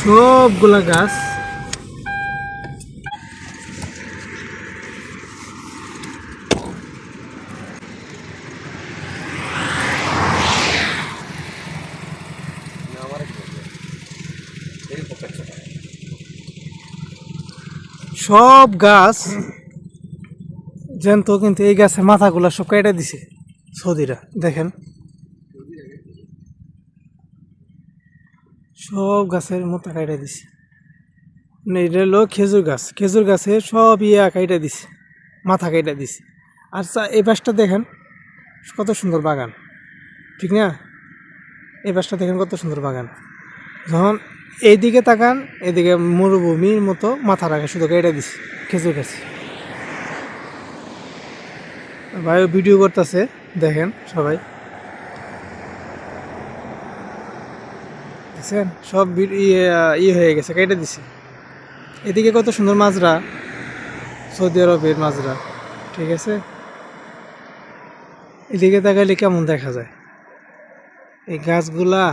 সবগুলা গাছ সব গাছ জ্যান্ত, কিন্তু এই গাছের মাথাগুলা সব কেটে দিছে সৌদিরা। দেখেন সব গাছের মাথা কেটে দিছে। মানে এটা হলো খেজুর গাছ, খেজুর গাছে সব কেটে দিছে, মাথা কেটে দিছে। আর এই পাশটা দেখেন কত সুন্দর বাগান, ঠিক না? এই পাশটা দেখেন কত সুন্দর বাগান। যখন এইদিকে তাকান, এদিকে মরুভূমির মতো মাথা রাখে, শুধু কেটে দিছে খেজুর গাছ। ভাই ভিডিও করতেছে, দেখেন সবাই, দেখছেন সব ইয়ে হয়ে গেছে, কেটে দিছে। এদিকে কত সুন্দর মাজরা, সৌদি আরবের মাজরা, ঠিক আছে? এদিকে তাকাইলে কেমন দেখা যায় এই গাছগুলা।